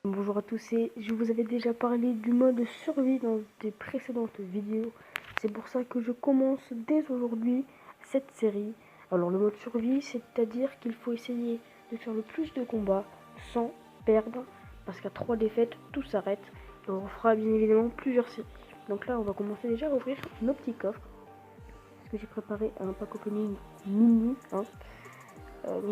Bonjour à tous, et je vous avais déjà parlé du mode survie dans des précédentes vidéos. C'est pour ça que je commence dès aujourd'hui cette série. Alors le mode survie, c'est-à-dire qu'il faut essayer de faire le plus de combats sans perdre, parce qu'à 3 défaites, tout s'arrête. Et on fera bien évidemment plusieurs séries. Donc là, on va commencer déjà à ouvrir nos petits coffres. Parce que j'ai préparé un pack opening mini. Donc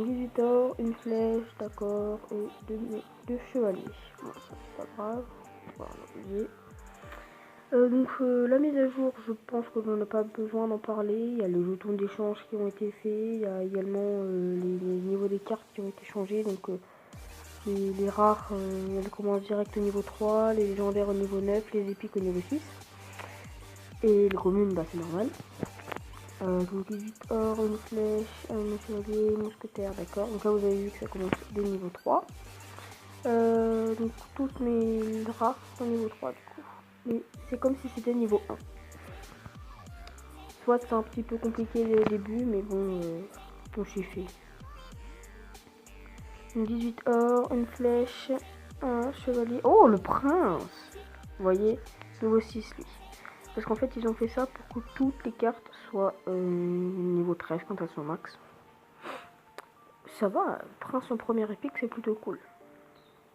18 or, une flèche, d'accord, et deux chevaliers. Bon, ça c'est pas grave, on va oublier. La mise à jour, je pense que l'on n'a pas besoin d'en parler. Il y a les jetons d'échange qui ont été faits, il y a également les niveaux des cartes qui ont été changés. Donc les rares, elles commencent direct au niveau 3, les légendaires au niveau 9, les épiques au niveau 6. Et les communes, bah c'est normal. Donc 18 or, une flèche, un chevalier, mousquetaire, d'accord. Donc là vous avez vu que ça commence dès niveau 3. Donc toutes mes rares sont niveau 3 du coup. Mais c'est comme si c'était niveau 1. Soit c'est un petit peu compliqué au début, mais bon, on s'y fait. Donc 18 or, une flèche, un chevalier. Oh, le prince! Vous voyez, niveau 6 lui. Parce qu'en fait, ils ont fait ça pour que toutes les cartes soient niveau 13 quand elles sont max. Ça va, prince en première épique, c'est plutôt cool.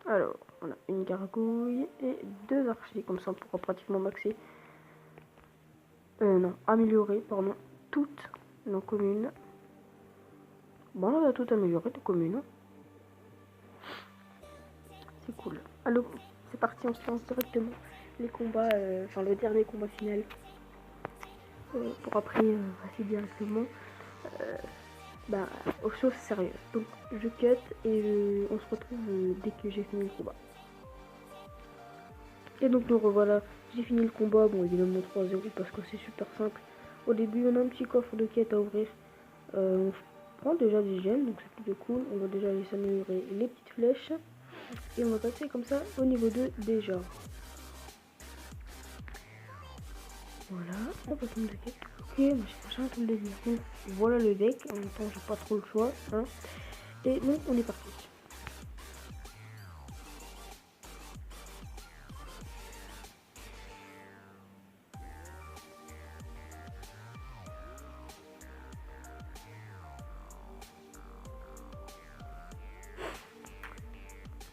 Alors, on a une gargouille et deux archers, comme ça on pourra pratiquement maxer. Non, améliorer, pardon, toutes nos communes. Bon, on a tout amélioré, nos communes. C'est cool. Alors, c'est parti, on se lance directement. Les combats, enfin le dernier combat final. Pour après passer directement aux choses sérieuses. Donc, je cut et on se retrouve dès que j'ai fini le combat. Et donc nous revoilà, j'ai fini le combat, bon évidemment 3-0 parce que c'est super simple. Au début on a un petit coffre de quête à ouvrir, on prend déjà des gemmes, donc c'est plutôt cool. On va déjà aller s'améliorer les petites flèches. Et on va passer comme ça au niveau 2 déjà. Voilà, on va tomber de deck. Ok, moi j'ai cherché un truc de dire. Donc voilà le deck, en même temps j'ai pas trop le choix. Hein. Et donc on est parti.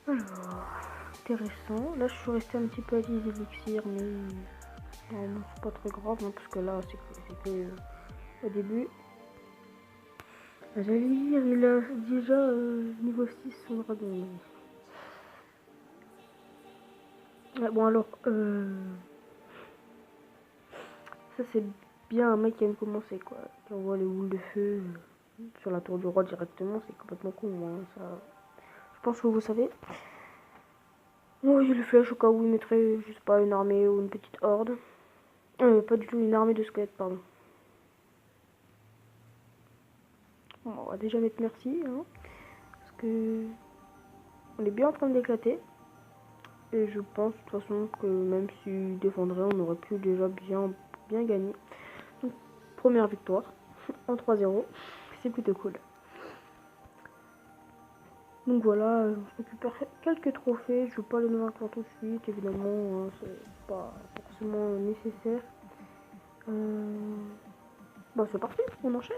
Alors, intéressant. Là je suis resté un petit peu à 10 élixirs, mais non, c'est pas très grave, hein, parce que là c'est que au début. J'allais dire, il a déjà niveau 6 son dragon. Bon alors, ça c'est bien un mec qui aime commencer quoi. Qui envoie les boules de feu sur la tour du roi directement, c'est complètement con. Hein, ça, je pense que vous savez. Oui, il le flèche au cas où il mettrait, je sais pas, une armée ou une petite horde. Pas du tout une armée de squelettes, pardon. Bon, on va déjà mettre merci, hein, parce que on est bien en train d'éclater. Et je pense de toute façon que même s'il défendrait, on aurait pu déjà bien gagner. Donc, première victoire en 3-0, c'est plutôt cool. Donc voilà, je récupère quelques trophées, je ne vais pas les mettre tout de suite, évidemment, hein, c'est pas forcément nécessaire. Bon, c'est parti, on enchaîne.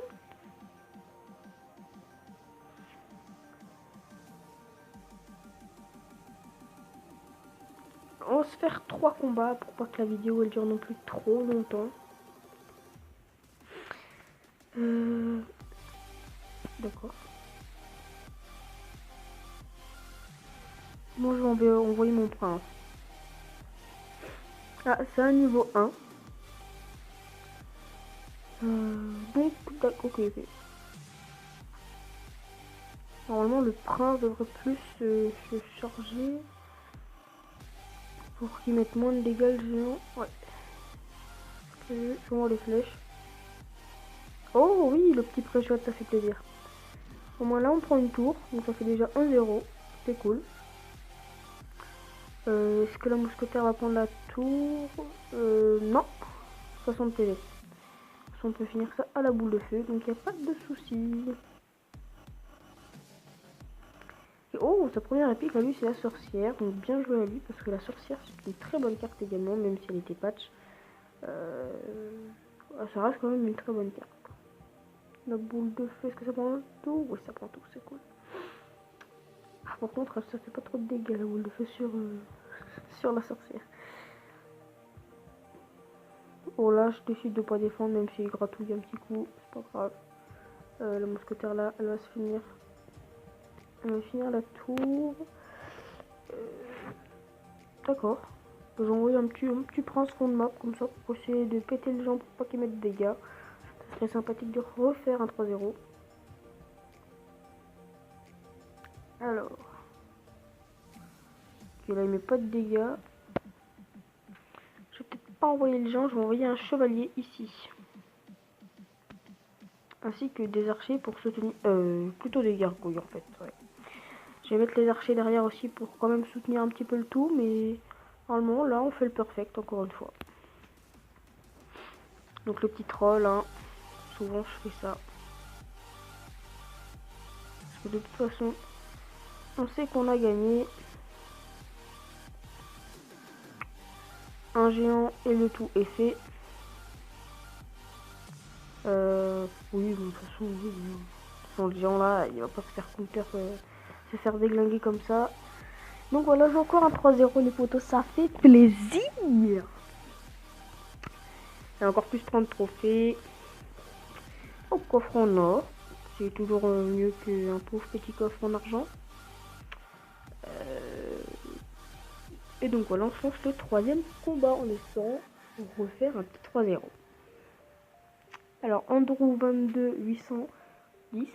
On va se faire 3 combats pour pas que la vidéo elle dure non plus trop longtemps. D'accord. Moi je vais envoyer mon prince. Ah, c'est un niveau 1. Donc, ok. Normalement, le prince devrait plus se charger pour qu'il mette moins de dégâts le géant. Ouais. Je vois les flèches. Oh oui, le petit pré-shot, ça fait plaisir. Au moins là, on prend une tour, donc ça fait déjà 1-0. C'est cool. Est-ce que la mousquetaire va prendre la tour? Non. 60 PV. On peut finir ça à la boule de feu, donc il n'y a pas de soucis. Et oh, sa première épique à lui, c'est la sorcière. Donc bien joué à lui, parce que la sorcière, c'est une très bonne carte également, même si elle était patch. Ça reste quand même une très bonne carte. La boule de feu, est-ce que ça prend tout? Oui, ça prend tout, c'est cool. Ah, par contre, ça fait pas trop de dégâts, la boule de feu sur la sorcière. Oh là, je décide de pas défendre, même s'il gratouille un petit coup, c'est pas grave. La mousquetaire là, elle va se finir. Elle va finir la tour. D'accord. J'ai envoyé un petit prince fond de map comme ça pour essayer de péter les gens pour pas qu'ils mettent de dégâts. Ça serait sympathique de refaire un 3-0. Alors. Ok, là il met pas de dégâts. Je vais peut-être pas envoyer les gens, je vais envoyer un chevalier ici. Ainsi que des archers pour soutenir... plutôt des gargouilles en fait, ouais. Je vais mettre les archers derrière aussi pour quand même soutenir un petit peu le tout, mais normalement là on fait le perfect encore une fois. Donc le petit troll, hein, souvent je fais ça. Parce que de toute façon, on sait qu'on a gagné. Un géant et le tout est fait. Oui, bon, de toute façon, oui, le géant là, il va pas se faire counter, se faire déglinguer comme ça. Donc voilà, j'ai encore un 3-0 les potos, ça fait plaisir. Et encore plus 30 trophées. Au coffre en or, c'est toujours mieux qu'un pauvre petit coffre en argent. Et donc voilà, on change le troisième combat en espérant refaire un petit 3-0. Alors Andrew 22 810.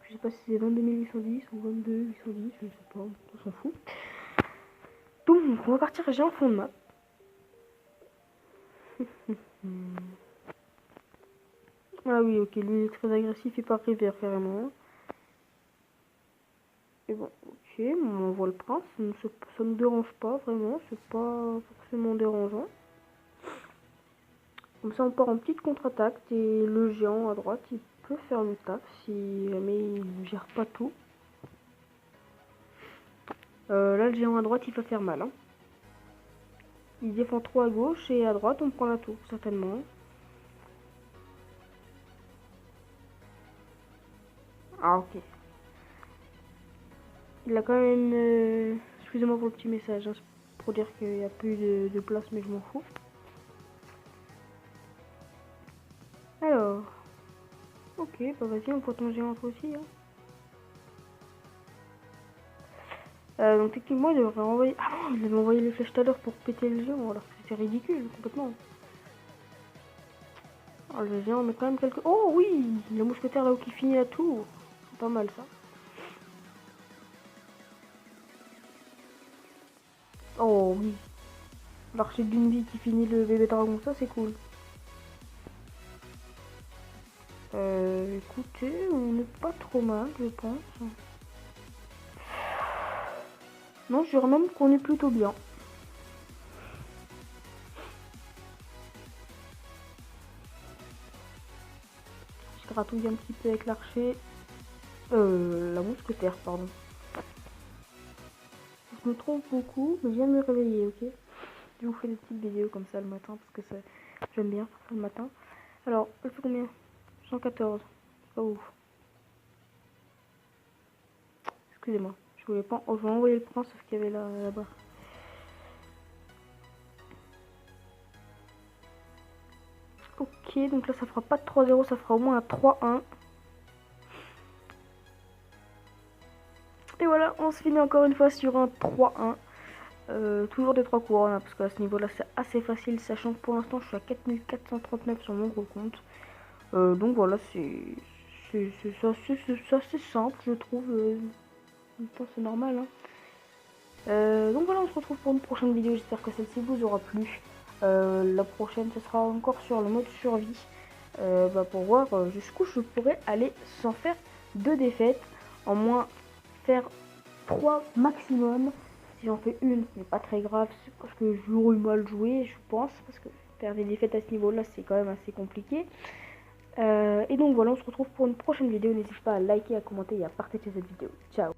Je sais pas si c'est 22 810 ou 22 810, je ne sais pas, on s'en fout. Donc on va partir géant fond de map. Ah oui, ok, lui il est très agressif et pas rivière carrément. Et bon, ok, on voit le prince, ça ne dérange pas vraiment, c'est pas forcément dérangeant. Comme ça on part en petite contre-attaque et le géant à droite il peut faire le taf si jamais il ne gère pas tout. Là le géant à droite il peut faire mal, hein. Il défend trop à gauche et à droite on prend la tour certainement. Ah ok. Il a quand même... Excusez-moi pour le petit message, hein, pour dire qu'il n'y a plus de place mais je m'en fous. Alors... Ok, bah vas-y, on voit ton géant toi aussi. Hein. Donc techniquement il devrait envoyer... Ah non, il avait envoyé les flèches tout à l'heure pour péter le géant alors que c'était ridicule complètement. Alors le géant met quand même quelques... Oh oui, le mousquetaire là où qui finit la tour. C'est pas mal ça. Oh oui. L'archer d'une vie qui finit le bébé dragon, ça c'est cool. Écoutez, on n'est pas trop mal, je pense. Non, je dirais même qu'on est plutôt bien. Je gratouille un petit peu avec l'archer. La mousquetaire, pardon. Je me trompe beaucoup, mais je viens de me réveiller, ok? Je vous fais des petites vidéos comme ça le matin, parce que j'aime bien faire ça le matin. Alors, elle fait combien? 114. Pas ouf. Excusez-moi, je voulais pas... Oh, je vais envoyer le prince, sauf qu'il y avait là-bas. Ok, donc là ça fera pas de 3-0, ça fera au moins un 3-1. Et voilà, on se finit encore une fois sur un 3-1. Toujours des 3 couronnes, hein, parce qu'à ce niveau-là c'est assez facile, sachant que pour l'instant je suis à 4439 sur mon gros compte. Donc voilà, c'est assez simple, je trouve. En même temps, c'est normal. Hein. Donc voilà, on se retrouve pour une prochaine vidéo. J'espère que celle-ci vous aura plu. La prochaine, ce sera encore sur le mode survie. Pour voir jusqu'où je pourrais aller sans faire de défaite. En moins faire 3 maximum. Si j'en fais une, ce n'est pas très grave. C'est parce que j'aurais mal joué, je pense. Parce que faire des défaites à ce niveau-là, c'est quand même assez compliqué. Et donc voilà, on se retrouve pour une prochaine vidéo. N'hésitez pas à liker, à commenter et à partager cette vidéo. Ciao!